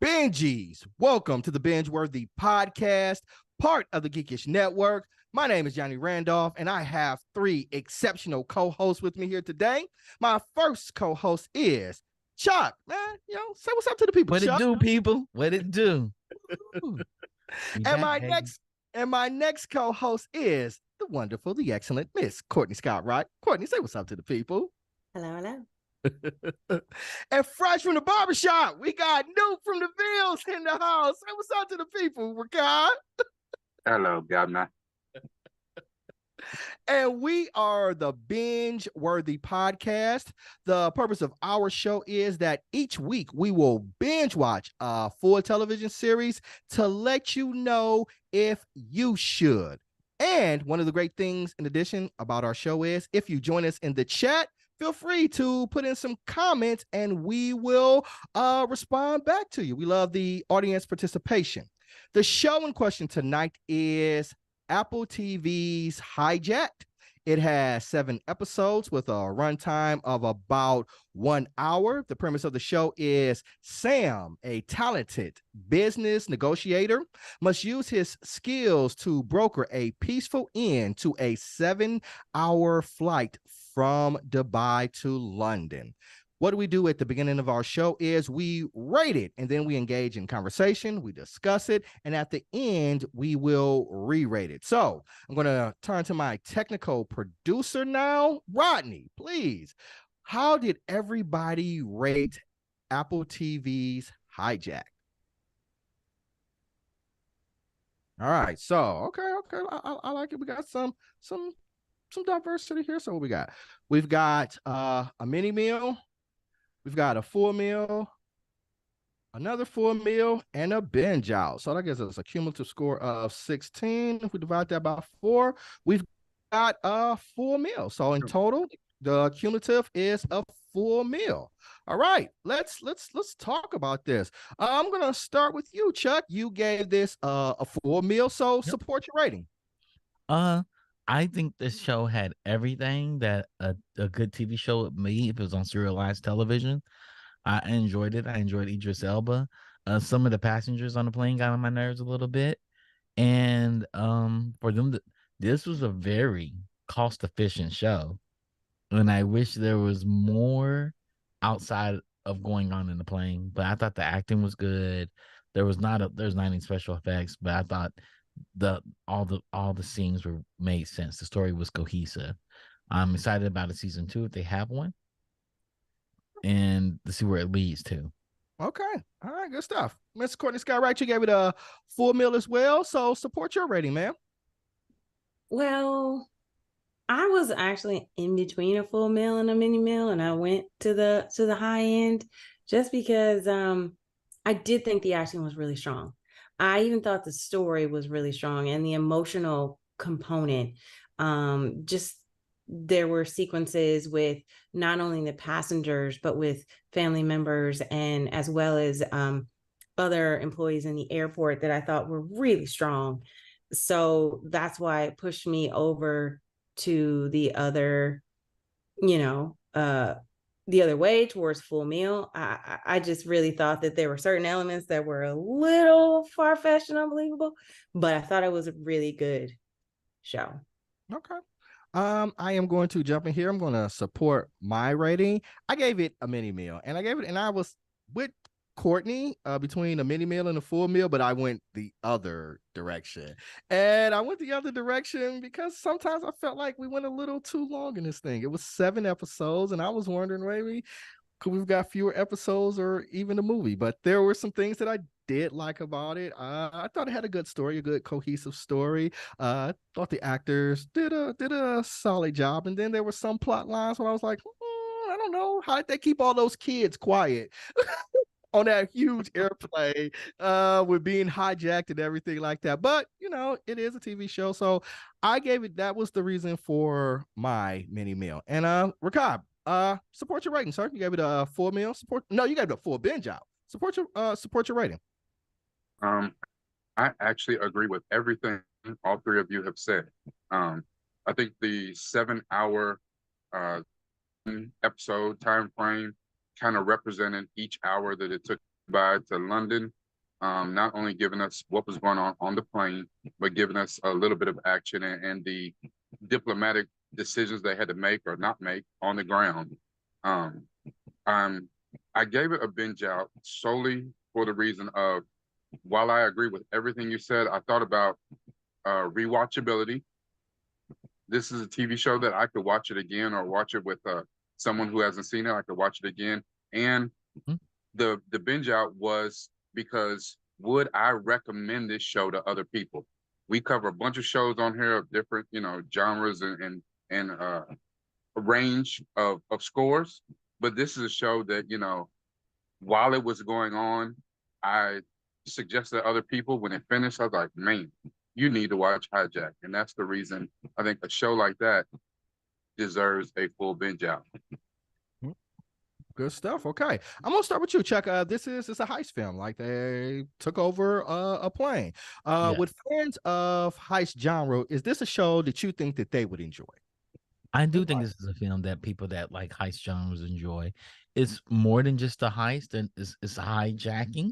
Benjies, welcome to the BingeWorthy podcast, part of the Geekish Network. My name is Johnny Randolph, and I have three exceptional co-hosts with me here today. My first co-host is Chuck. Man, say what's up to the people. What Chuck. it do, people? What it do? And my next co-host is the wonderful, the excellent Miss Courtney Scott Wright. Courtney, say what's up to the people. Hello, hello. And fresh from the barbershop, we got Nuke from the Bills in the house. Say what's up to the people, Ricard. Hello, Governor. And we are the BingeWorthy podcast. The purpose of our show is that each week we will binge watch a full television series to let you know if you should. And one of the great things in addition about our show is if you join us in the chat, feel free to put in some comments and we will respond back to you. We love the audience participation. The show in question tonight is Apple TV's Hijacked. It has 7 episodes with a runtime of about 1 hour. The premise of the show is Sam, a talented business negotiator, must use his skills to broker a peaceful end to a 7-hour flight from Dubai to London. What do we do at the beginning of our show is we rate it, and then we engage in conversation, we discuss it, and at the end, we will re-rate it. So I'm going to turn to my technical producer now. Rodney, please. How did everybody rate Apple TV's Hijack? All right. So, okay. I like it. We got some diversity here. So what we got? We've got a mini meal. We've got a full meal, another full meal, and a binge out. So that gives us a cumulative score of 16. If we divide that by 4, we've got a full meal. So in total, the cumulative is a full meal. All right, let's talk about this. I'm gonna start with you, Chuck. You gave this a full meal, so support your rating. I think this show had everything that a good TV show would be if it was on serialized television. I enjoyed it. I enjoyed Idris Elba. Some of the passengers on the plane got on my nerves a little bit. And for them, this was a very cost-efficient show. And I wish there was more outside of going on in the plane. But I thought the acting was good. There's not any special effects, but I thought all the scenes made sense. The story was cohesive. I'm excited about a season 2 if they have one, and to see where it leads to. Okay, all right, good stuff. Miss Courtney Scott Wright, you gave it a full meal as well, so support your rating, ma'am. Well, I was actually in between a full meal and a mini meal, and I went to the high end just because I did think the acting was really strong. I even thought the story was really strong and the emotional component. Just there were sequences with not only the passengers, but with family members and as well as other employees in the airport that I thought were really strong. So that's why it pushed me over to the other, the other way towards full meal. I just really thought that there were certain elements that were a little far-fetched and unbelievable, but I thought it was a really good show. Okay. I am going to jump in here. I'm going to support my rating. I gave it a mini meal, and I was with Courtney between a mini meal and a full meal, but I went the other direction. And I went the other direction because sometimes I felt like we went a little too long in this thing. It was 7 episodes, and I was wondering maybe could we've got fewer episodes or even a movie. But there were some things that I did like about it. I thought it had a good story, a good cohesive story. I thought the actors did a solid job. And then there were some plot lines where I was like, I don't know, how did they keep all those kids quiet on that huge airplane with being hijacked and everything like that? But it is a TV show, so I gave it. That was the reason for my mini meal. And Rakab, support your rating, sir. You gave it a full meal. No, you gave it a full binge out. Support your rating. I actually agree with everything all three of you have said. I think the 7-hour episode time frame kind of represented each hour that it took by to London. Not only giving us what was going on the plane, but giving us a little bit of action and the diplomatic decisions they had to make or not make on the ground. I gave it a binge out solely for the reason of, while I agree with everything you said, I thought about rewatchability. This is a TV show that I could watch it again or watch it with someone who hasn't seen it. I could watch it again. And the binge out was because, would I recommend this show to other people? We cover a bunch of shows on here of different, genres and a range of scores. But this is a show that, while it was going on, I suggested to other people. When it finished, I was like, man, you need to watch Hijack. And that's the reason I think a show like that deserves a full binge out. Good stuff. Okay, I'm gonna start with you, Chuck. It's a heist film. Like, they took over a plane. With fans of heist genre, is this a show that you think that they would enjoy? I do think this is a film that people that like heist genres enjoy. It's more than just a heist, and it's hijacking.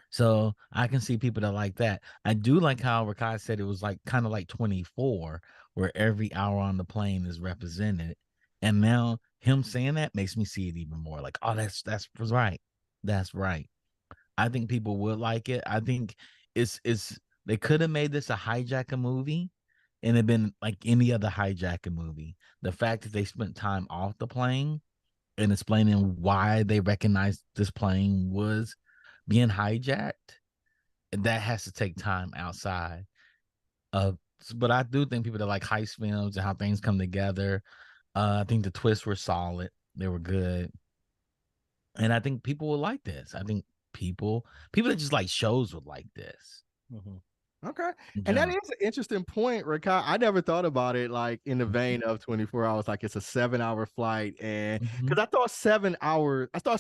So I can see people that like that. I do like how Rakai said it was like kind of like 24, where every hour on the plane is represented. And now him saying that makes me see it even more. Like, oh, that's right. That's right. I think people would like it. I think it's they could have made this a hijacker movie and it been like any other hijacker movie. The fact that they spent time off the plane and explaining why they recognized this plane was being hijacked, that has to take time outside of. But I do think people that like heist films and how things come together, I think the twists were solid. They were good. And I think people will like this. I think people that just like shows would like this. Okay. And that is an interesting point, Rakai. I never thought about it like in the vein of 24 hours, like it's a 7-hour flight. And because I thought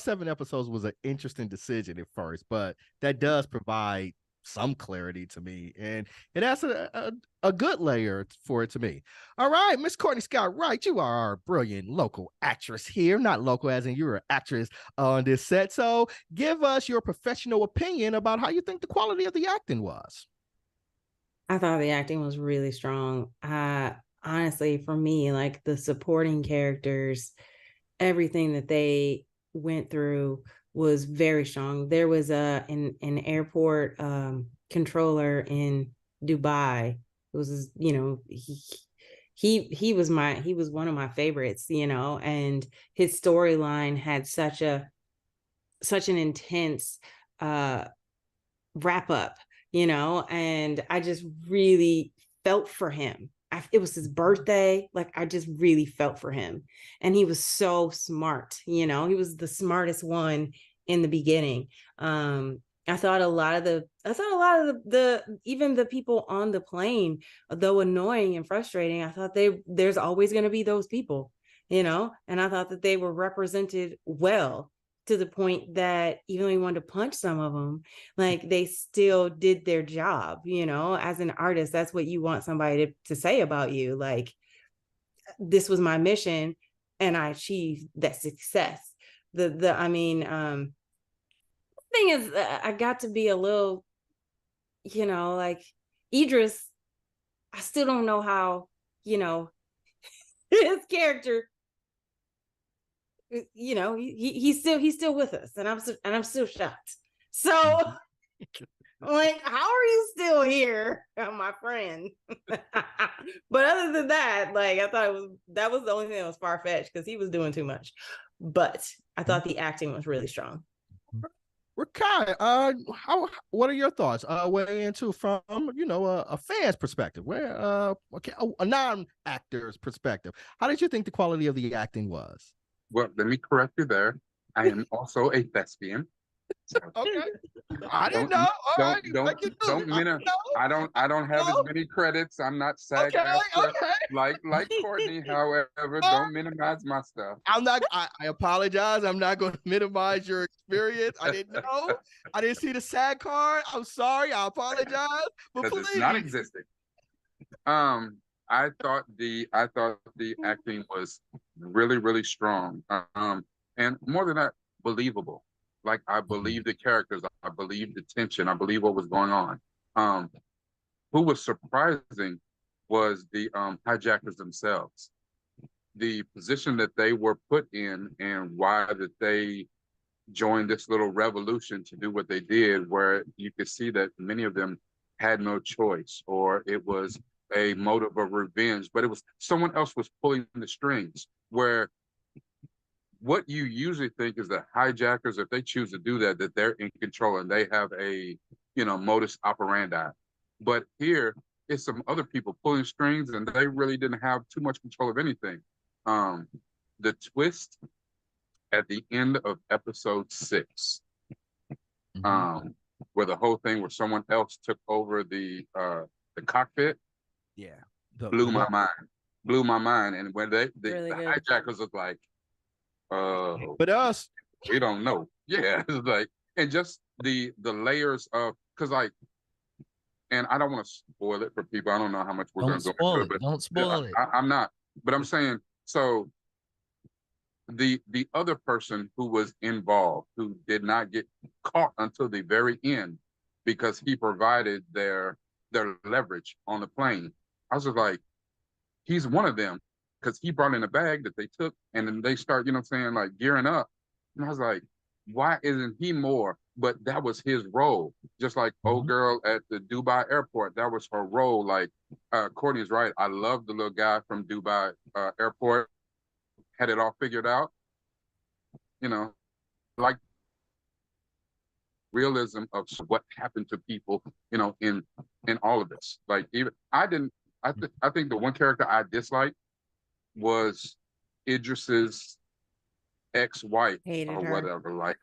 7 episodes was an interesting decision at first, but that does provide some clarity to me. And it has a good layer for it to me. All right, Miss Courtney Scott Wright, you are our brilliant local actress here. Not local as in you're an actress on this set. So give us your professional opinion about how you think the quality of the acting was. I thought the acting was really strong. Honestly, for me, like the supporting characters, everything that they went through was very strong. There was an airport controller in Dubai. It was, he was one of my favorites, and his storyline had such an intense wrap up, and I just really felt for him. It was his birthday. Like, I just really felt for him. And he was so smart, he was the smartest one in the beginning. I thought a lot of the even the people on the plane, though annoying and frustrating, I thought there's always going to be those people, and I thought that they were represented well, to the point that even though you wanted to punch some of them, like, they still did their job. As an artist, that's what you want somebody to say about you. Like, this was my mission and I achieved that success. Thing is, I got to be a little, like, Idris, I still don't know how, his character, he's still with us, and I'm still shocked. So, like, how are you still here, my friend? But other than that, like, I thought that was the only thing that was far-fetched, because he was doing too much. But I thought the acting was really strong. Rakai, what are your thoughts? Weigh into from a fan's perspective, a non-actor's perspective. How did you think the quality of the acting was? Well, let me correct you there. I am also a thespian. So Okay, I didn't know. All right, break it news. I don't have as many credits. I'm not SAG Okay, after okay. like Courtney. However, don't minimize my stuff. I'm not. I apologize. I'm not going to minimize your experience. I didn't know. I didn't see the SAG card. I'm sorry. I apologize. But Because please, it's not existing. I thought the acting was really, really strong. And more than that, believable. Like I believe the characters, I believe the tension, I believe what was going on. Who was surprising was the hijackers themselves. The position that they were put in and why that they joined this little revolution to do what they did, where you could see that many of them had no choice, or it was a motive of revenge, but it was someone else was pulling the strings. Where what you usually think is that hijackers, if they choose to do that, that they're in control and they have a modus operandi. But here it's some other people pulling strings and they really didn't have too much control of anything. The twist at the end of episode 6, where the whole thing where someone else took over the cockpit, blew my mind. And when the hijackers was like, but us, we don't know. Yeah, it's like, and just the layers of, because like, and I don't want to spoil it for people. I don't know how much we're going to go into it, but don't spoil it. I'm not. But I'm saying, so the other person who was involved, who did not get caught until the very end, because he provided their leverage on the plane. I was just like, he's one of them, because he brought in a bag that they took, and then they start, like gearing up. And I was like, why isn't he more? But that was his role. Just like old girl at the Dubai airport, that was her role. Like Courtney's right. I love the little guy from Dubai airport, had it all figured out. Like realism of what happened to people, in all of this. Like even I think the one character I disliked was Idris's ex-wife or whatever. Like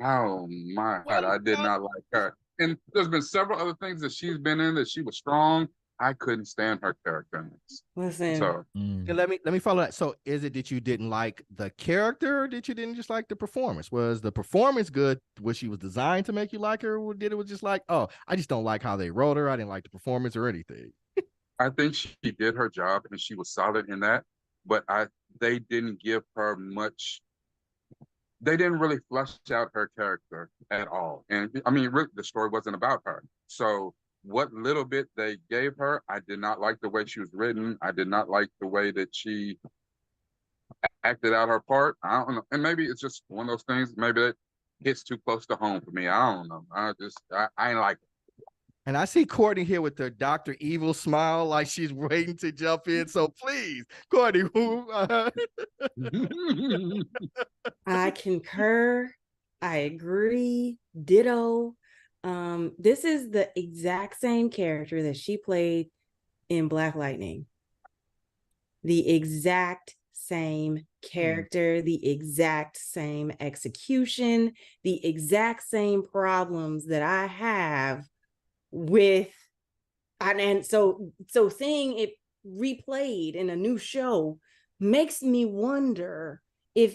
oh my God, I did not like her. And there's been several other things that she's been in that she was strong. I couldn't stand her character. Listen, so let me follow that. So is it that you didn't like the character, or that you didn't just like the performance? Was the performance good? Was she was designed to make you like her, or did it was just like, oh, I just don't like how they wrote her, I didn't like the performance or anything? I think she did her job and she was solid in that, but they didn't give her much. They didn't really flesh out her character at all. And I mean, really, the story wasn't about her. So what little bit they gave her, I did not like the way she was written. I did not like the way that she acted out her part. I don't know. And maybe it's just one of those things. Maybe that hits too close to home for me. I don't know. I ain't like it. And I see Courtney here with the Dr. Evil smile, like she's waiting to jump in. So please, Courtney, I concur. I agree. Ditto. This is the exact same character that she played in Black Lightning. The exact same character, the exact same execution, the exact same problems that I have with, and so seeing it replayed in a new show makes me wonder if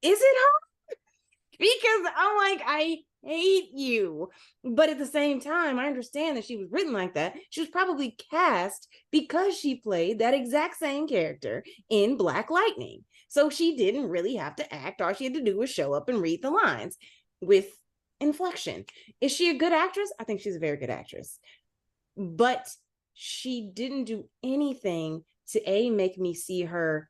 is it her? Because I'm like, I hate you. But at the same time, I understand that she was written like that. She was probably cast because she played that exact same character in Black Lightning. So she didn't really have to act. All she had to do was show up and read the lines with inflection. Is she a good actress? I think she's a very good actress. But she didn't do anything to make me see her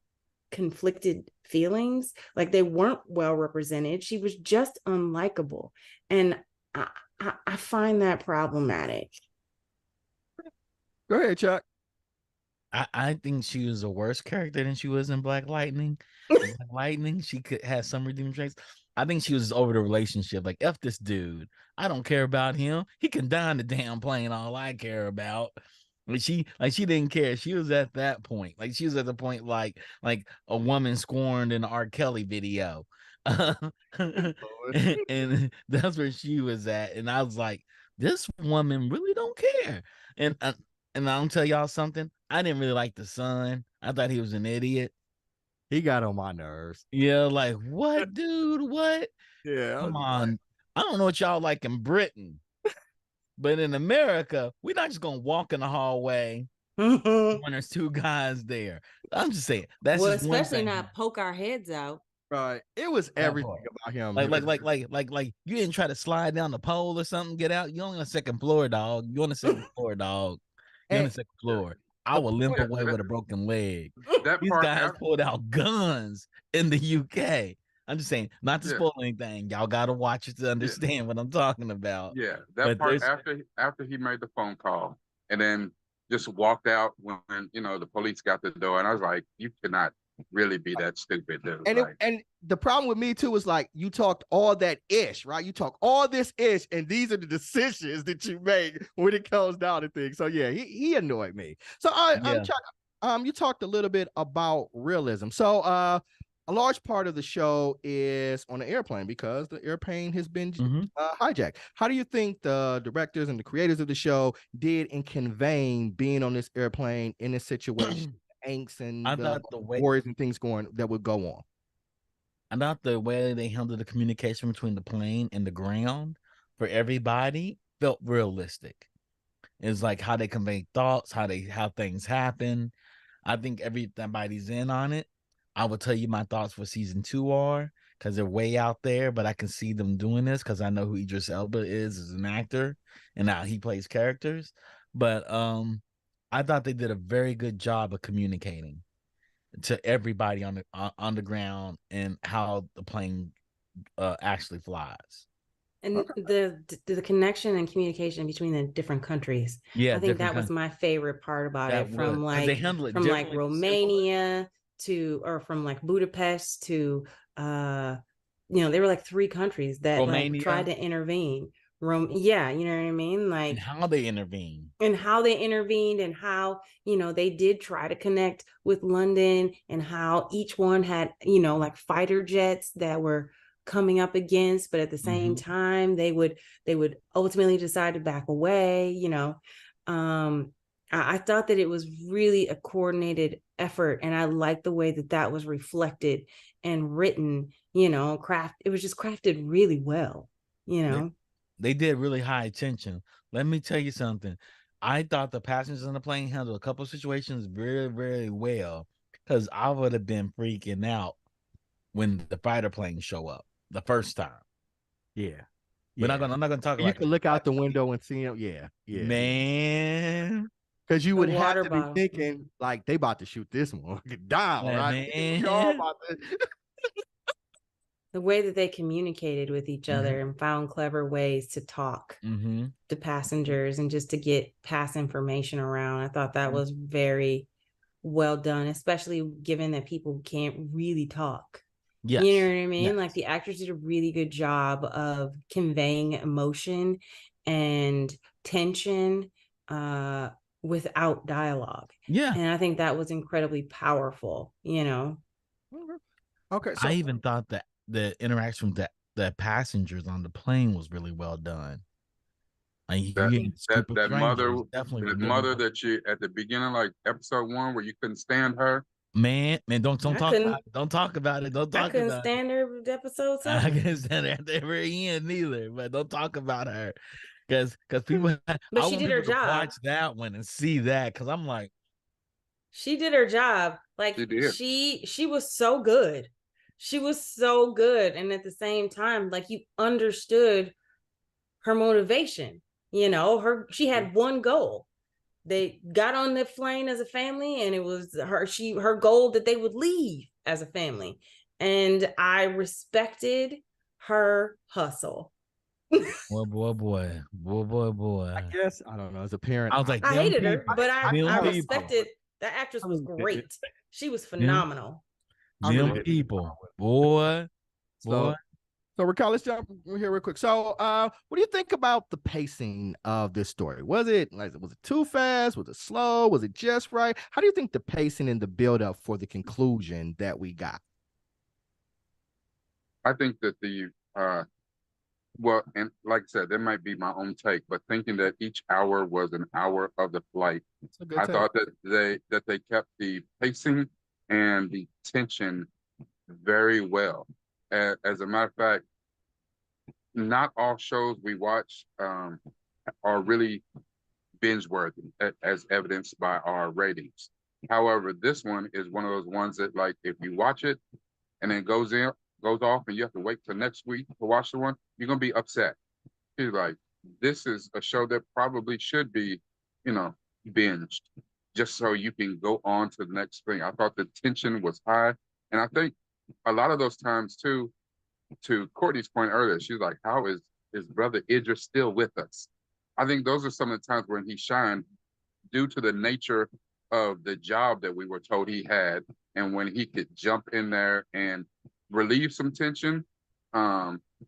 conflicted feelings. Like they weren't well represented. She was just unlikable. And I find that problematic. Go ahead, Chuck. I think she was a worse character than she was in Black Lightning. In Black Lightning, she could have some redeeming traits. I think she was over the relationship. Like, F this dude. I don't care about him. He can die on the damn plane. All I care about. She didn't care. She was at that point. Like, she was at the point like a woman scorned in the R. Kelly video. And that's where she was at. And I was like, this woman really don't care. And I'll tell y'all something. I didn't really like the son. I thought he was an idiot. He got on my nerves. Yeah, like, what, dude? What? Yeah. Come on. I don't know what y'all like in Britain, but in America, we're not just gonna walk in the hallway when there's two guys there. I'm just saying that's well, just one especially thing. not poke our heads out. Right. It was That everything part. about him. Like you didn't try to slide down the pole or something, get out. You're on the second floor, dog. You're on the second floor, dog. You're on the second floor. I will limp away with a broken leg. That These part guys after, pulled out guns in the UK. I'm just saying, not to Yeah. spoil anything. Y'all gotta watch it to understand what I'm talking about. yeah, that But part there's- after he made the phone call and then just walked out when the police got the door, and I was like, you cannot really be that stupid, dude. And Like, and the problem with me too was like you talked all that ish, right? You talk all this ish, and these are the decisions that you make when it comes down to things. So yeah, he annoyed me. So Yeah. you talked a little bit about realism. So a large part of the show is on an airplane because the airplane has been hijacked. How do you think the directors and the creators of the show did in conveying being on this airplane in this situation, angst and I thought the way worries and things that would go on? I thought the way they handled the communication between the plane and the ground for everybody felt realistic. It's like how they convey thoughts, how things happen. I think everybody's in on it. I will tell you my thoughts for season 2 are because they're way out there, but I can see them doing this because I know who Idris Elba is as an actor and how he plays characters. But I thought they did a very good job of communicating to everybody on the ground and how the plane actually flies. And the connection and communication between the different countries. Yeah, I think that was my favorite part about That it. From was, 'cause like they handle it from like differently. Romania or from like Budapest to there were like 3 countries that Romania. like tried to intervene. Yeah, you know what I mean? Like, And how they intervene. and how they intervened, and how they did try to connect with London, and how each one had like fighter jets that were coming up against, but at the same time they would ultimately decide to back away. I thought that it was really a coordinated effort, and I liked the way that was reflected and written. It was just crafted really well. They did really high attention. Let me tell you something. I thought the passengers on the plane handled a couple of situations very, very well, because I would have been freaking out when the fighter planes show up the first time. Yeah. I'm not gonna talk about You can look out the window and see him. Yeah. Man. Because you would have to be bottle. thinking like they about to shoot this one down, right? Man. The way that they communicated with each other and found clever ways to talk to passengers and just to get pass information around. I thought that was very well done, especially given that people can't really talk. Yes. You know what I mean? Yes. Like, the actors did a really good job of conveying emotion and tension without dialogue. Yeah. And I think that was incredibly powerful, Okay. So I even thought that the interaction with the passengers on the plane was really well done. Like, that mother that that you at the beginning, like episode 1, where you couldn't stand her. Man, don't talk about it. Don't talk about it. Don't talk I couldn't about stand her with episode 7. I couldn't stand her at the very end either, but don't talk about her. Because people, but she did her job. Watch that one and see that, because I'm like, she did her job. Like, she was so good. She was so good, and at the same time, like, you understood her motivation. She had one goal. They got on the plane as a family, and it was her goal that they would leave as a family. And I respected her hustle. Boy. I guess I don't know. As a parent, I was like, I hated her, but I respected That actress was great. She was Them, phenomenal. I'm them really people, boy. So Raquel, let's jump here real quick. So what do you think about the pacing of this story? Was it too fast? Was it slow? Was it just right? How do you think the pacing and the build up for the conclusion that we got? I think that well, and like I said, that might be my own take, but thinking that each hour was an hour of the flight, It's a good I take. thought that they kept the pacing and the tension very well. As a matter of fact, not all shows we watch are really binge worthy, as evidenced by our ratings. However, this one is one of those ones that, like, if you watch it and then goes off, and you have to wait till next week to watch the one, you're gonna be upset. You're like, this is a show that probably should be, binged, just so you can go on to the next thing. I thought the tension was high, and I think a lot of those times too, to Courtney's point earlier, she's like, how is his brother Idris still with us? I think those are some of the times when he shined due to the nature of the job that we were told he had, and when he could jump in there and relieve some tension,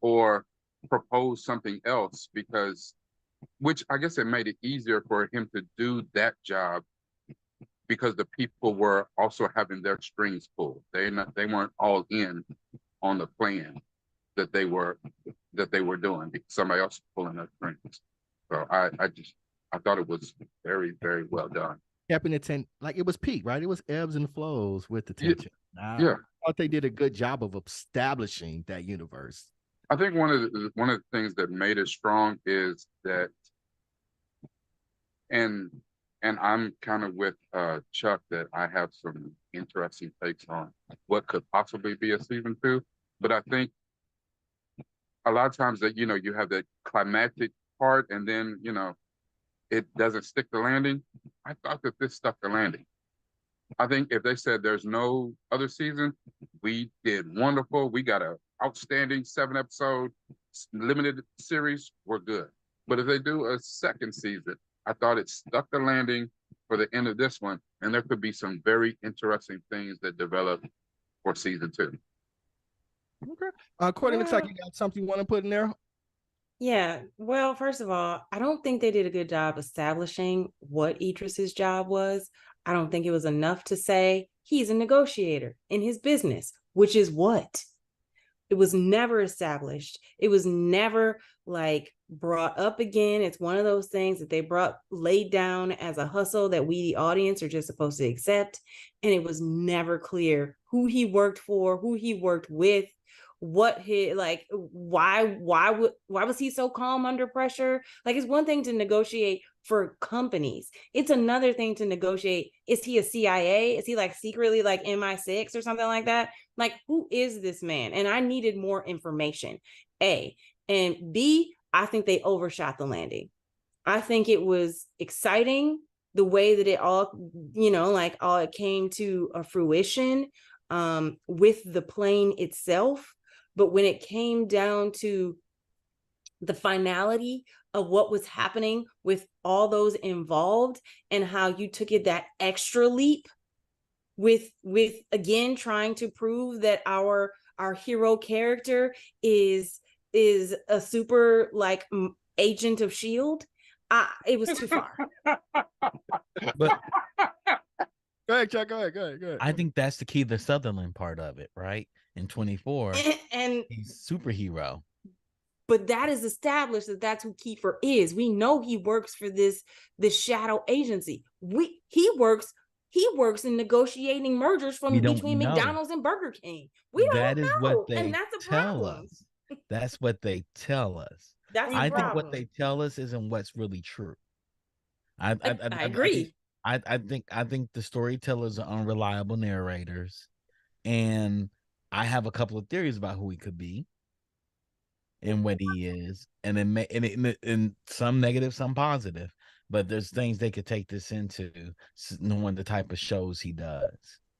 or propose something else, which I guess it made it easier for him to do that job because the people were also having their strings pulled. They weren't all in on the plan that they were doing. Somebody else pulling their strings. So I thought it was very, very well done. Keeping it like it was peak, right? It was ebbs and flows with the tension. Yeah. I thought they did a good job of establishing that universe. I think one of the things that made it strong is that, and I'm kind of with Chuck, that I have some interesting takes on what could possibly be a season 2. But I think a lot of times that, you have that climactic part, and then, it doesn't stick the landing. I thought that this stuck the landing. I think if they said there's no other season, we did wonderful. We got an outstanding 7-episode limited series. We're good. But if they do a second season, I thought it stuck the landing for the end of this one, and there could be some very interesting things that develop for season 2. Okay. Courtney, looks like you got something you want to put in there. Yeah. Well, first of all, I don't think they did a good job establishing what Idris's job was. I don't think it was enough to say he's a negotiator in his business, which is what? It was never established. It was never brought up again. It's one of those things that they laid down as a hustle that we, the audience, are just supposed to accept. And it was never clear who he worked for, who he worked with, what why was he so calm under pressure? It's one thing to negotiate for companies. It's another thing to negotiate. Is he a CIA? Is he secretly MI6 or something like that? Who is this man? And I needed more information. A. And B, I think they overshot the landing. I think it was exciting the way that it all, all it came to a fruition with the plane itself. But when it came down to the finality of what was happening with all those involved and how you took it that extra leap with again trying to prove that our hero character is a super agent of S.H.I.E.L.D., it was too far. But Go ahead, Chuck. Go ahead. I think that's the key, the Sutherland part of it, right? In 24, and he's superhero. But that is established that's who Kiefer is. We know he works for this shadow agency. He works in negotiating mergers between McDonald's and Burger King. We don't know, what they and that's a tell problem. us. That's what they tell us. I think what they tell us isn't what's really true. I agree. I think the storytellers are unreliable narrators, and I have a couple of theories about who he could be and what he is, and and some negative, some positive. But there's things they could take this into, knowing the type of shows he does.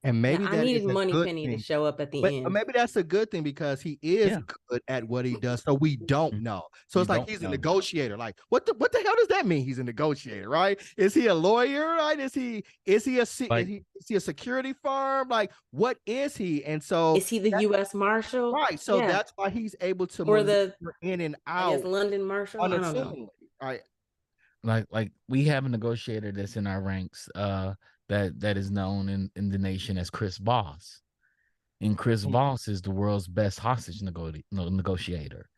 And maybe I that needed is a Money good Penny to thing. show up at the But end. maybe that's a good thing because he is Yeah. good at what he does. So we don't know. So We it's like don't he's know. a negotiator. Like what the hell does that mean? He's a negotiator, right? Is he a lawyer? Right? Is he a security firm? Like what is he? And so Is he the U.S. Marshal? right. So Yeah. that's why he's able to Or maneuver the, in and I guess, out London Marshal? I don't know. unassumingly. Right. Like we have a negotiator that's in our ranks that is known in the nation as Chris Voss. And Chris Voss is the world's best hostage negotiator.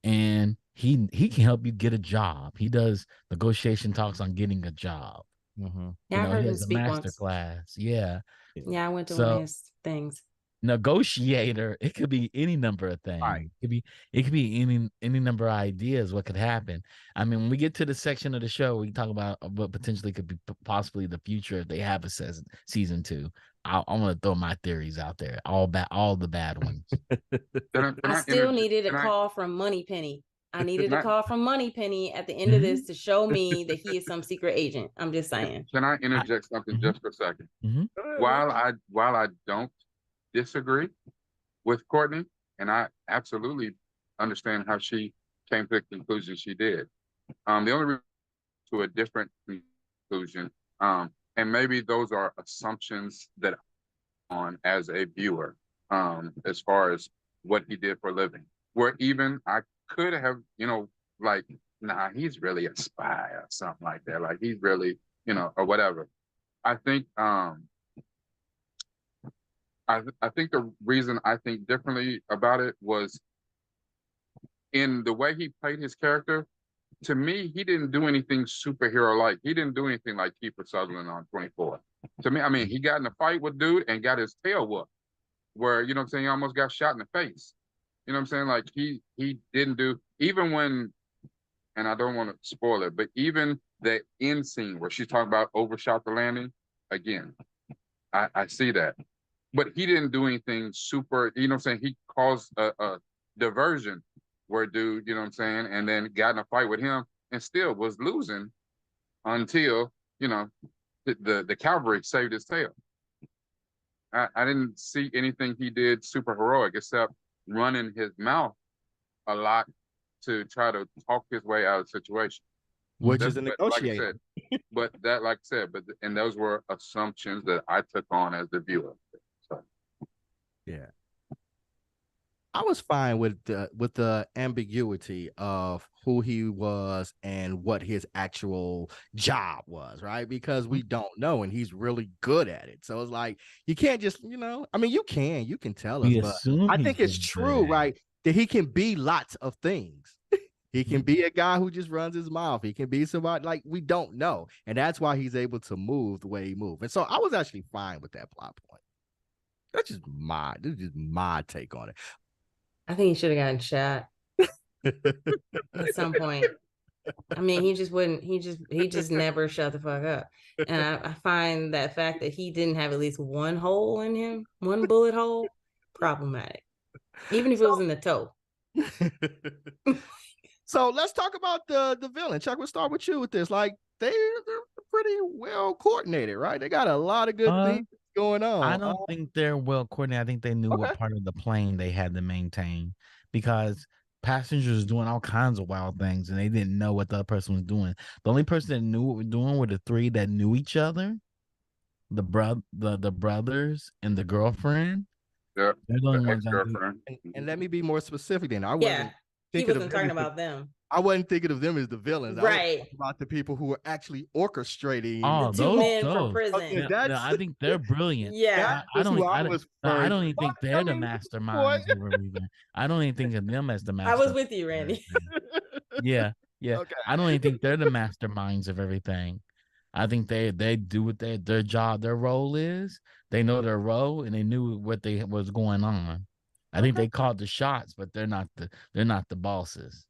And he can help you get a job. He does negotiation talks on getting a job. Mm-hmm. Yeah, I heard He him has a speak master once. class. Yeah. Yeah, I went to one of his things. Negotiator, it could be any number of things. Right. It could be any number of ideas what could happen. I mean, when we get to the section of the show, we talk about what potentially could be possibly the future if they have a season 2. I'm gonna throw my theories out there, all the bad ones. I still needed a call from Money Penny. I needed a call from Money Penny at the end of this to show me that he is some secret agent. I'm just saying. Can I interject something just for a second? While I don't disagree with Courtney, and I absolutely understand how she came to the conclusion she did. The only reason to a different conclusion, and maybe those are assumptions that on as a viewer, as far as what he did for a living. Where even I could have, like, nah, he's really a spy or something like that. Like he's really, or whatever. I think I think the reason I think differently about it was in the way he played his character. To me, he didn't do anything superhero-like. He didn't do anything like Kiefer Sutherland on 24. To me, I mean, he got in a fight with dude and got his tail whooped, where, you know what I'm saying, he almost got shot in the face. You know what I'm saying? Like he didn't do, even when, and I don't want to spoil it, but even the end scene where she's talking about overshot the landing, again, I see that. But he didn't do anything super, you know what I'm saying? He caused a diversion where dude, you know what I'm saying, and then got in a fight with him and still was losing until, the cavalry saved his tail. I didn't see anything he did super heroic except running his mouth a lot to try to talk his way out of the situation. Which is a negotiator. Like I said, and those were assumptions that I took on as the viewer. So. Yeah. I was fine with the ambiguity of who he was and what his actual job was, right? Because we don't know, and he's really good at it. So it's like you can't just, I mean, you can tell us, but I think it's true, right? That he can be lots of things. He can be a guy who just runs his mouth. He can be somebody like we don't know, and that's why he's able to move the way he moves. And so I was actually fine with that plot point. This is just my take on it. I think he should have gotten shot at some point. I mean, he just never shut the fuck up. And I find that fact that he didn't have at least one hole in him, one bullet hole, problematic. Even if it was in the toe. So let's talk about the villain. Chuck, we'll start with you with this. Like they're pretty well coordinated, right? They got a lot of good things going on. I don't think they're well coordinated. I think they knew what part of the plane they had to maintain because passengers doing all kinds of wild things and they didn't know what the other person was doing. The only person that knew what we're doing were the three that knew each other, the brothers and the girlfriend. Yeah, they're the only ones girlfriend. And let me be more specific then. He wasn't talking about them. I wasn't thinking of them as the villains. Right. I was talking about the people who were actually orchestrating. The two men from prison. Okay, I think they're brilliant. Yeah. I don't even think they're the masterminds of everything. I don't even think of them as the masterminds. I was with you, Randy. Yeah. Okay. I don't even think they're the masterminds of everything. I think they do what their job, their role is. They know their role and they knew what was going on. I think they called the shots, but they're not the bosses.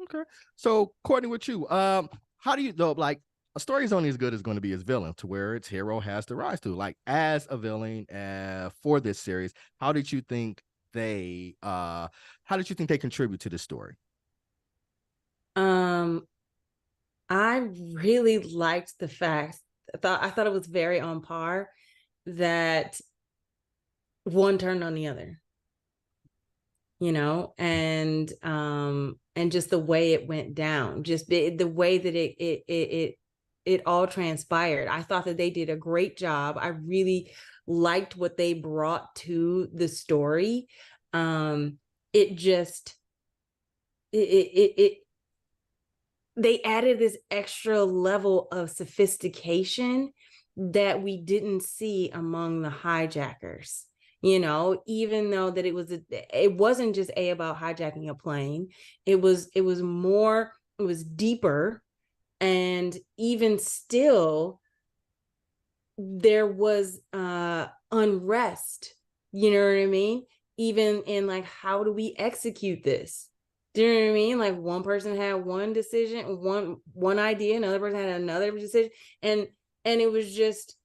Okay. So, Courtney, with you, how do you know? Like, a story is only as good as going to be its villain, to where its hero has to rise to. Like, as a villain, for this series, how did you think they contribute to this story? I really liked the fact. I thought it was very on par that one turned on the other, and just the way it went down, just the way that it all transpired. I thought that they did a great job. I really liked what they brought to the story. It just they added this extra level of sophistication that we didn't see among the hijackers. Even though that it wasn't just about hijacking a plane, it was more, it was deeper, and even still there was unrest, you know what I mean? Even in like, how do we execute this? Do you know what I mean? Like, one person had one decision, one idea, another person had another decision, and it was just,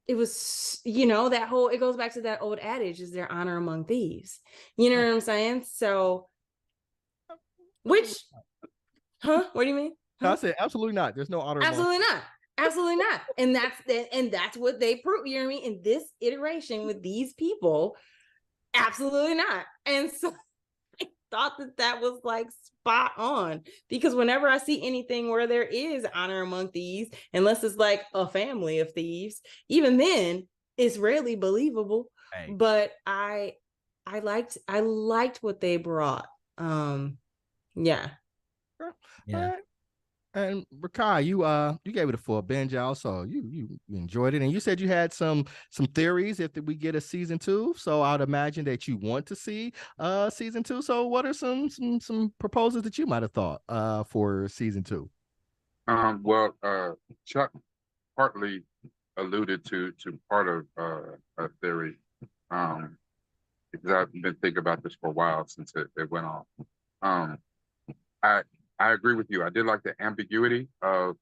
it was, that whole, it goes back to that old adage, is there honor among thieves? You know what I'm saying? So, which, what do you mean? I said absolutely not. There's no honor. Absolutely not. Absolutely not. And that's what they prove. You know what I mean? In this iteration with these people, absolutely not. And so I thought that was like spot on, because whenever I see anything where there is honor among thieves, unless it's like a family of thieves, even then it's rarely believable. Right. But I liked what they brought. Yeah. Sure. Yeah. And Rakai, you gave it a full binge out, so you enjoyed it, and you said you had some theories if we get a season 2. So I'd imagine that you want to see season 2. So what are some proposals that you might have thought for season 2? Well, Chuck partly alluded to part of a theory, because I've been thinking about this for a while since it went off. I agree with you. I did like the ambiguity of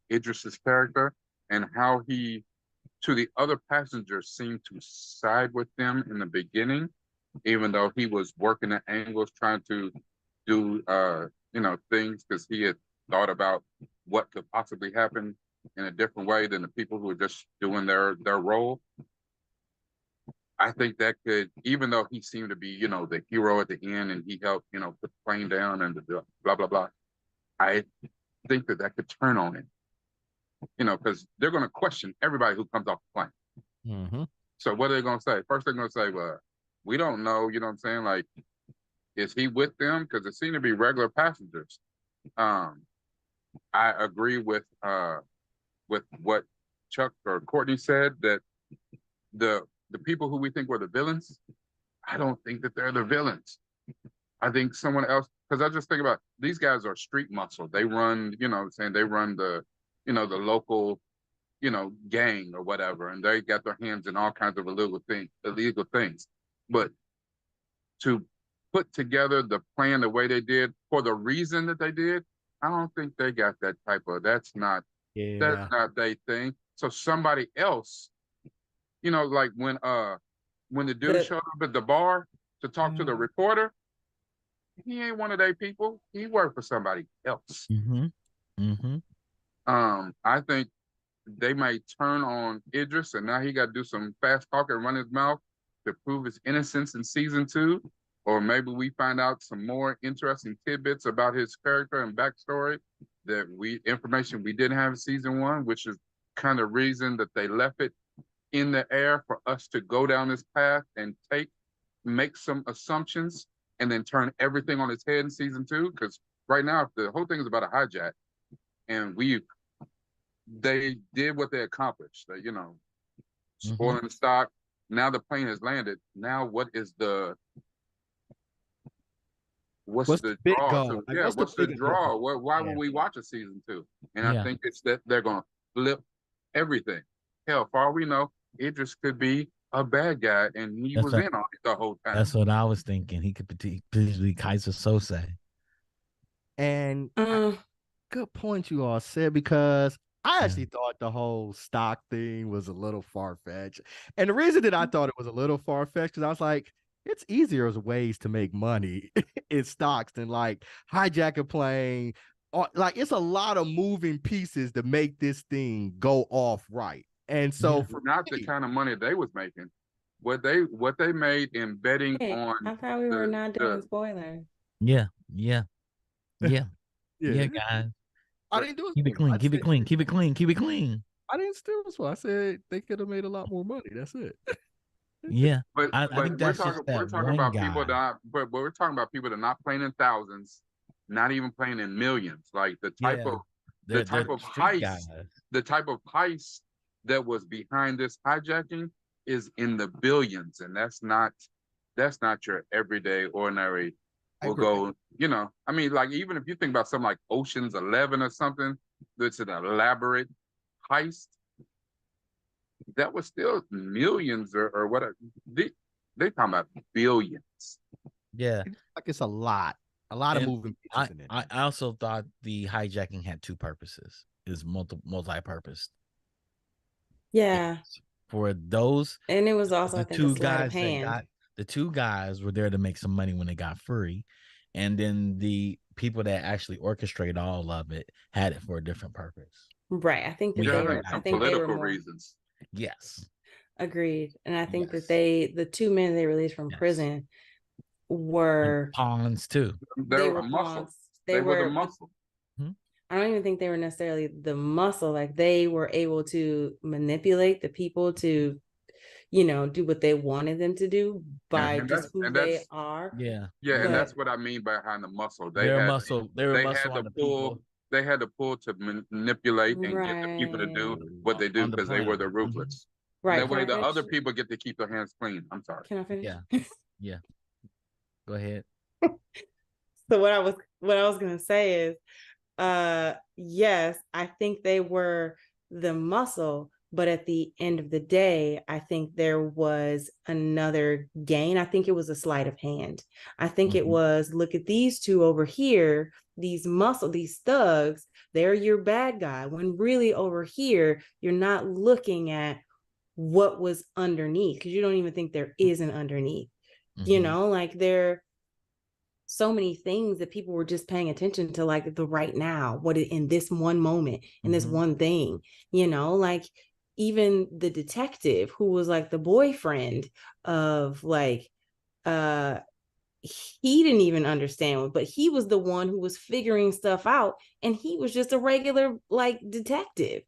Idris's character and how he, to the other passengers, seemed to side with them in the beginning, even though he was working at angles trying to do things, because he had thought about what could possibly happen in a different way than the people who were just doing their role. I think that could, even though he seemed to be, the hero at the end, and he helped, put the plane down and blah, blah, blah. I think that could turn on him, because they're going to question everybody who comes off the plane. Mm-hmm. So what are they going to say? First, they're going to say, well, we don't know, you know what I'm saying? Like, is he with them? Because it seemed to be regular passengers. I agree with what Chuck or Courtney said, that the people who we think were the villains, I don't think that they're the villains. I think someone else, because I just think about, these guys are street muscle. They run, they run the, the local, gang or whatever, and they got their hands in all kinds of illegal things. But to put together the plan the way they did for the reason that they did, I don't think they got that type of, that's not their thing. So somebody else, like when the dude showed up at the bar to talk to the reporter, he ain't one of their people. He worked for somebody else. Mm-hmm. Mm-hmm. I think they may turn on Idris, and now he got to do some fast talk and run his mouth to prove his innocence in season 2. Or maybe we find out some more interesting tidbits about his character and backstory information we didn't have in season 1, which is kind of reason that they left it in the air for us to go down this path and make some assumptions and then turn everything on its head in season 2. Because right now, the whole thing is about a hijack, and they did what they accomplished. Spoiling the stock. Now the plane has landed. Now what's the big draw? goal? What's the draw? Why would we watch a season 2? And I think it's that they're going to flip everything. Hell, for all we know, Idris could be a bad guy, and he was in on it the whole time. That's what I was thinking. He could potentially Kaiser Sose. And good point you all said, because I actually thought the whole stock thing was a little far-fetched. And the reason that I thought it was a little far-fetched, because I was like, it's easier as ways to make money in stocks than like hijack a plane. Like, it's a lot of moving pieces to make this thing go off right. And so for not the kind of money they was making. what they made in betting Hey, on I thought we were not doing the spoilers. Yeah, Yeah. guys. I didn't do it. Keep it clean. Keep it clean. Keep it clean. Keep it clean. I didn't steal this one. I said they could have made a lot more money. That's it. Yeah, but I but think we're that's talking just that one about guy. people that but we're talking about people that are not playing in thousands, not even playing in millions. Like the type of They're street heist, guys. the type of heist that was behind this hijacking is in the billions, and that's not your everyday ordinary. Will go, I mean, like even if you think about something like Ocean's 11 or something, that's an elaborate heist. That was still millions or whatever. They talking about billions. Yeah, Like it's a lot of moving pieces in it. I also thought the hijacking had two purposes. Is multi-purpose. Yeah. For those, and it was also, I the think, two a sleight of guys that hand. the two guys were there to make some money when they got free, and then the people that actually orchestrated all of it had it for a different purpose. Right. I think that Yeah, they were. some I think they were political more. reasons. Yes. Agreed. And I think Yes. that the 2 men they released from Yes. prison were pawns too. They were muscle. pawns. They were the muscle. I don't even think they were necessarily the muscle. Like they were able to manipulate the people to, do what they wanted them to do by just who they are. Yeah. Yeah, and that's what I mean behind the muscle. They They're had muscle. They were muscle had on the the pull. people. They had the pull to manipulate and get the people to do what they do because they were the ruthless. Right. That way, the other people get to keep their hands clean. I'm sorry. Can I finish? Yeah. Yeah. Go ahead. So what I was gonna say is, yes, I think they were the muscle, but at the end of the day, I think there was another gain. I think it was a sleight of hand. I think it was, look at these two over here, these thugs, they're your bad guy. When really over here, you're not looking at what was underneath, because you don't even think there is an underneath. Like there so many things that people were just paying attention to, like the right now, what in this one moment, in this one thing, like even the detective who was like the boyfriend of like, he didn't even understand, but he was the one who was figuring stuff out, and he was just a regular like detective.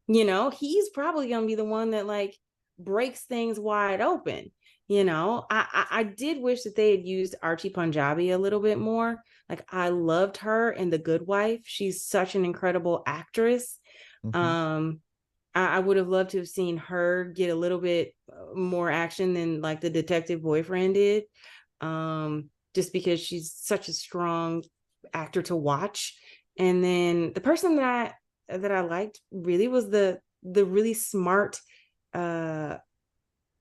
He's probably gonna be the one that like breaks things wide open. I did wish that they had used Archie Punjabi a little bit more. Like I loved her in The Good Wife. She's such an incredible actress. I would have loved to have seen her get a little bit more action than like the detective boyfriend did. Just because she's such a strong actor to watch. And then the person that I liked really was the really smart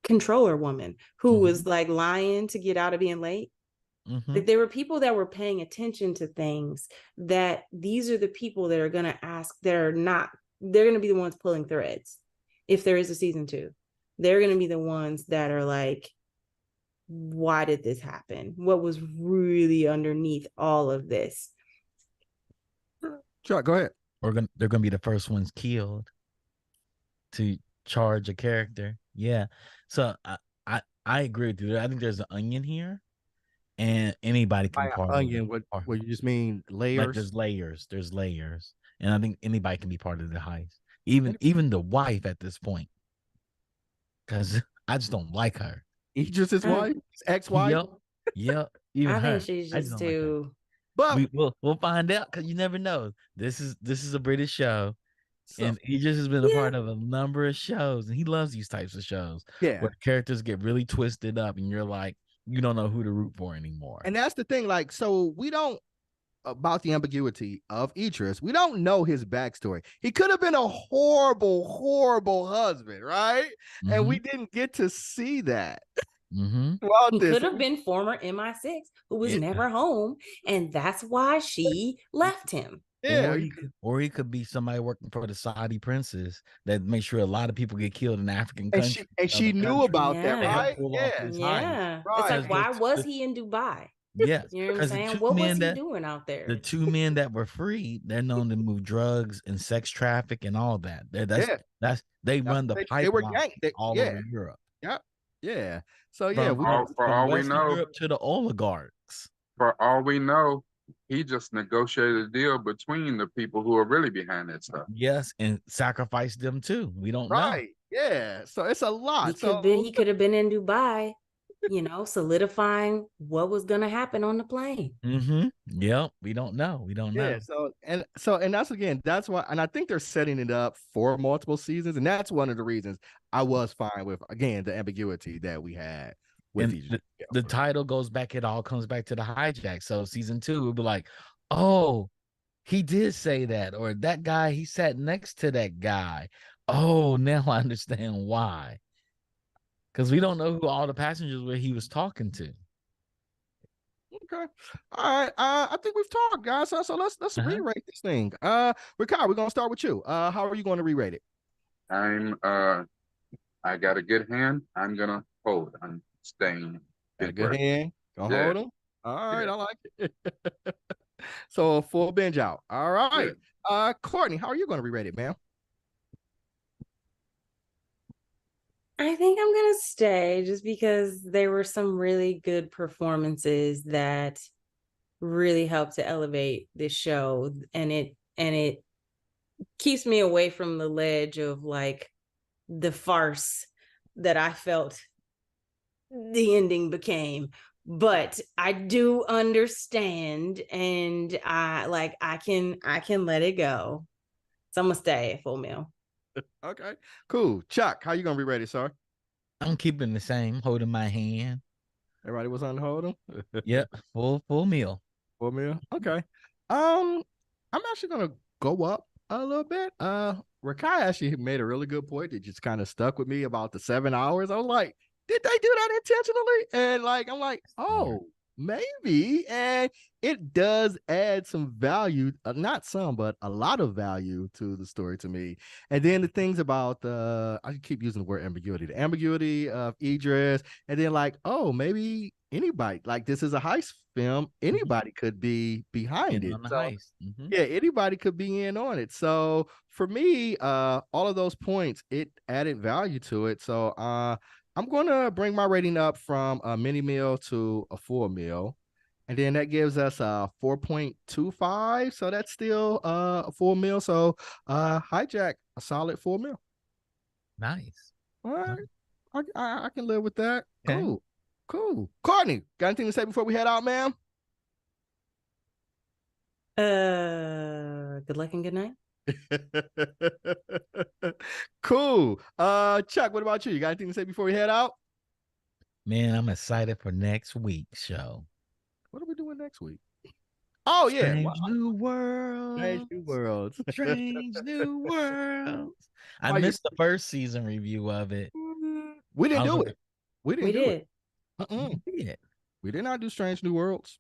controller woman who was like lying to get out of being late. Like there were people that were paying attention to things, that these are the people that are going to ask, they're going to be the ones pulling threads. If there is a season 2, they're going to be the ones that are like, why did this happen? What was really underneath all of this? Sure, go ahead. They're gonna be the first ones killed to charge a character. Yeah. So I agree with you. I think there's an onion here, and anybody can be part onion. of it. What you just mean layers? Like there's layers, and I think anybody can be part of the heist. Even the wife at this point, because I just don't like her. Idris his wife, his ex-wife. Yep. Even I her. think she's just too. But we'll find out, because you never know. This is a British show, and he just has been a part of a number of shows, and he loves these types of shows. Yeah, where characters get really twisted up, and you're like, you don't know who to root for anymore. And that's the thing. Like, so we don't, about the ambiguity of Idris, we don't know his backstory. He could have been a horrible, horrible husband, right? And we didn't get to see that. He could have been former MI6 who was never home, and that's why she left him. Yeah, or he could be somebody working for the Saudi princes that makes sure a lot of people get killed in African countries. And she knew about that, right? Yeah. It's like, why was he in Dubai? Yes. You know what I'm saying? What was he doing out there? The 2 men that were free, they're known to move drugs and sex traffic and all that. They run the pipeline all over Europe. Yeah. So yeah, From, we from, For from all we Western know, Europe to the oligarchs. for all we know, he just negotiated a deal between the people who are really behind that stuff. Yes, and sacrificed them too. We don't know. right. Yeah. So it's a lot. He could have been in Dubai, solidifying what was gonna happen on the plane. Mm-hmm. Yep. We don't know. We don't know. yeah. So that's why, and I think they're setting it up for multiple seasons, and that's one of the reasons I was fine with again the ambiguity that we had with And these. the title goes back, it all comes back to the hijack. So season 2 will be like, oh, he did say that, or that guy, he sat next to that guy. Oh, now I understand why. Because we don't know who all the passengers were he was talking to. Okay. All right. I think we've talked, guys. So let's re-rate this thing. Ricardo, we're gonna start with you. How are you going to re-rate it? I got a good hand. I'm gonna hold. I'm staying. Got a good hand. Gonna hold them. All right, Yeah. I like it. So a full binge out. All right. Courtney, how are you going to re-rate it, ma'am? I think I'm gonna stay just because there were some really good performances that really helped to elevate this show, and it keeps me away from the ledge of like the farce that I felt the ending became. But I do understand, and I can let it go. So I'm gonna stay at full meal. Okay, cool. Chuck, how you gonna re-rate it, sir? I'm keeping the same, holding my hand. Everybody was on hold them. Yep, full meal. Full meal. Okay. I'm actually gonna go up a little bit. Rakai actually made a really good point that just kind of stuck with me about the 7 hours. I was like, did they do that intentionally? And like, I'm like, oh, maybe. And it does add some value, not some, but a lot of value to the story to me. And then the things about I keep using the word ambiguity, the ambiguity of Idris, and then like, oh, maybe anybody, like this is a heist film, anybody could be behind it. On the So, heist. yeah, anybody could be in on it. So for me, all of those points, it added value to it. So I'm going to bring my rating up from a mini meal to a full meal. And then that gives us a 4.25. So that's still a full meal. So Hijack, a solid full meal. Nice. All right. I can live with that. Okay. Cool. Courtney, got anything to say before we head out, ma'am? Good luck and good night. Cool. Chuck, what about you? You got anything to say before we head out? Man, I'm excited for next week's show. What are we doing next week? Oh, Strange yeah. New World. Strange New Worlds. Strange New Worlds. I Oh, missed the first season review of it. We didn't do it. We didn't do it. You did. We did not do Strange New Worlds.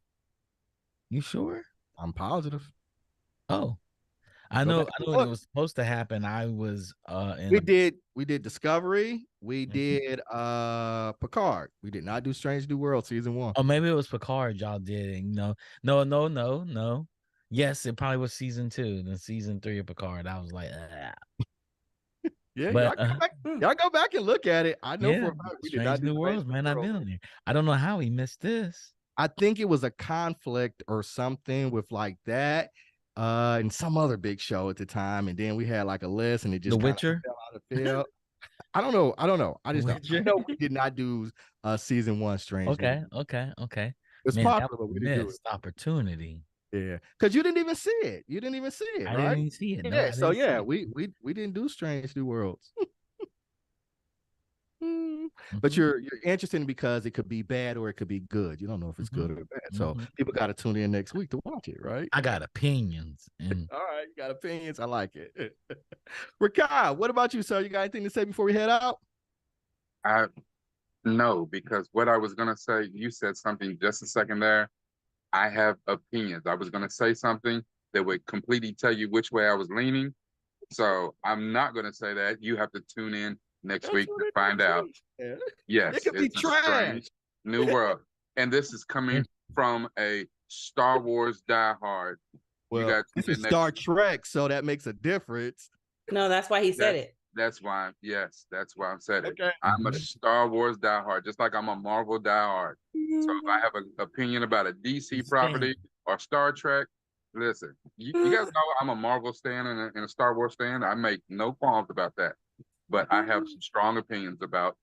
You sure? I'm positive. Oh, I know when it was supposed to happen. I was we did Discovery. We did Picard. We did not do Strange New World season 1. Oh, maybe it was Picard y'all did. No. Yes, it probably was season 2. Then season 3 of Picard. I was like, yeah, but y'all go back and look at it. I know for a fact we did not do New Worlds, man. I've been on there. I don't know how he missed this. I think it was a conflict or something with like that. And some other big show at the time, and then we had like a list, and it just The Witcher fell out of field. I don't know. I just know we did not do season 1 Strange. Okay. It's man, popular, that but was we a didn't do it. missed opportunity. Yeah, because you didn't even see it. You didn't even see it, I right? didn't even see it. No, yeah. So yeah, we didn't do Strange New Worlds. But you're interested in because it could be bad or it could be good. You don't know if it's good or bad. So people got to tune in next week to watch it, right? I got opinions. And all right, you got opinions. I like it. Rakai, what about you, sir? You got anything to say before we head out? No, because what I was gonna say, you said something just a second there. I have opinions. I was gonna say something that would completely tell you which way I was leaning. So I'm not gonna say that. You have to tune in next week to find out. Yeah. Yes, it could be trash. New World, and this is coming from a Star Wars diehard. Well, this is Star Trek, so that makes a difference. No, that's why he said it. That's why. Yes, that's why I said it. Okay. I'm a Star Wars diehard, just like I'm a Marvel diehard. So if I have an opinion about a DC property or Star Trek, listen, you guys know I'm a Marvel stan and a Star Wars stan. I make no qualms about that. But I have some strong opinions about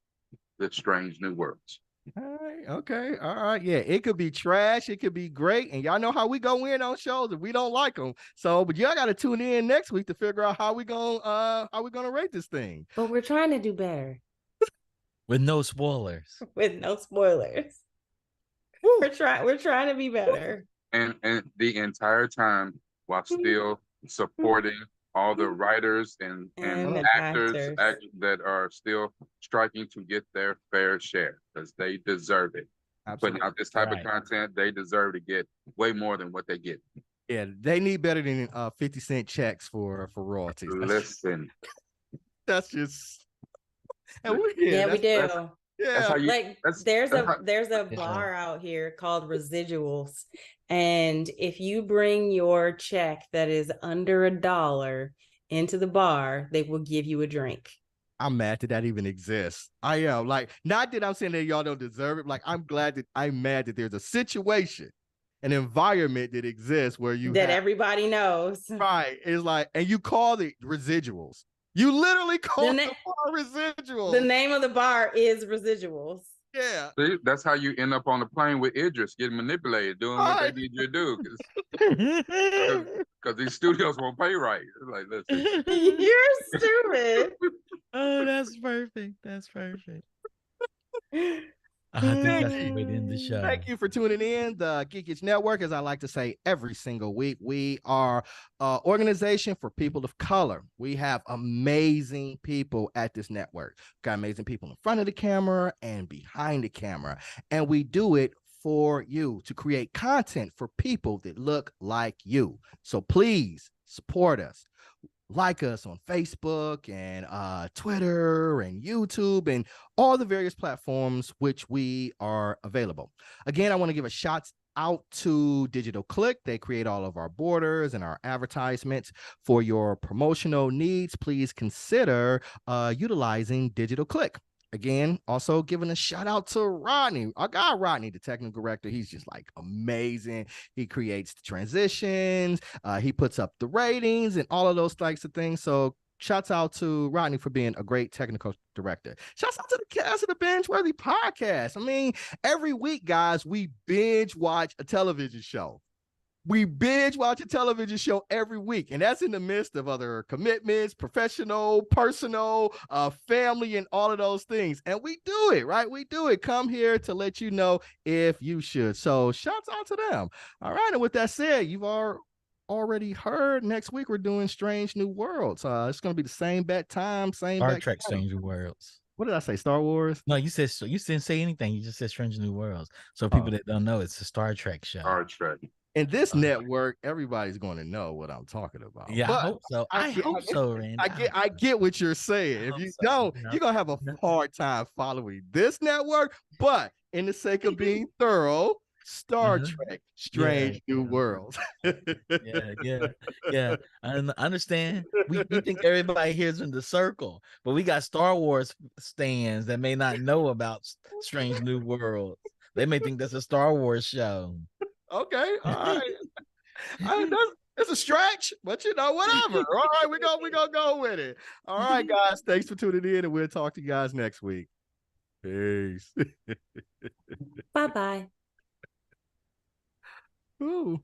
the Strange New Worlds. All right. Okay. All right. Yeah. It could be trash. It could be great. And y'all know how we go in on shows if we don't like them. So, but y'all got to tune in next week to figure out how we gonna rate this thing. But we're trying to do better with no spoilers. with no spoilers. We're trying to be better. And the entire time while still supporting all the writers and the actors that are still striking to get their fair share because they deserve it. Absolutely. Putting out this type of content, they deserve to get way more than what they get. Yeah, they need better than 50-cent checks for royalties. Listen, that's just and we do. That's how you, like there's a bar out here called Residuals, and if you bring your check that is under $1 into the bar, they will give you a drink. I'm mad that even exists. I am not that I'm saying that y'all don't deserve it. Like I'm mad that there's a situation, an environment that exists where everybody knows. Right. It's like, and you call it Residuals. You literally call the bar Residuals. The name of the bar is Residuals. Yeah. See, that's how you end up on the plane with Idris getting manipulated, doing what they need you to do. Because these studios won't pay right. It's like, listen. You're stupid. Oh, that's perfect. That's perfect. I think that's the way to end the show. Thank you for tuning in. The Geekage Network, as I like to say every single week, we are an organization for people of color. We have amazing people at this network. We've got amazing people in front of the camera and behind the camera. And we do it for you to create content for people that look like you. So please support us. Like us on Facebook and Twitter and YouTube and all the various platforms which we are available. Again, I want to give a shout out to Digital Click. They create all of our borders and our advertisements. For your promotional needs, please consider utilizing Digital Click. Again, also giving a shout out to Rodney, our guy Rodney, the technical director. He's just like amazing. He creates the transitions. He puts up the ratings and all of those types of things. So shouts out to Rodney for being a great technical director. Shouts out to the cast of the BingeWorthy podcast. I mean, every week, guys, we binge watch a television show. We binge watch a television show every week, and that's in the midst of other commitments, professional, personal, family, and all of those things. And we do it, right? We do it. Come here to let you know if you should. So shouts out to them. All right. And with that said, you've already heard next week we're doing Strange New Worlds. It's going to be the same bat time, same Star Trek Strange New Worlds. What did I say? Star Wars? No, you didn't say anything. You just said Strange New Worlds. So people that don't know, it's a Star Trek show. Star Trek. In this network, everybody's going to know what I'm talking about. Yeah, but I hope so. I hope so, Randy. I get what you're saying. If you don't, you're going to have a hard time following this network. But in the sake of being thorough, Star Trek, Strange New Worlds. Yeah. I understand. We think everybody here's in the circle, but we got Star Wars stands that may not know about Strange New Worlds. They may think that's a Star Wars show. Okay, all right. It's a stretch, but whatever. All right, we're gonna go with it. All right, guys. Thanks for tuning in, and we'll talk to you guys next week. Peace. Bye-bye. Ooh.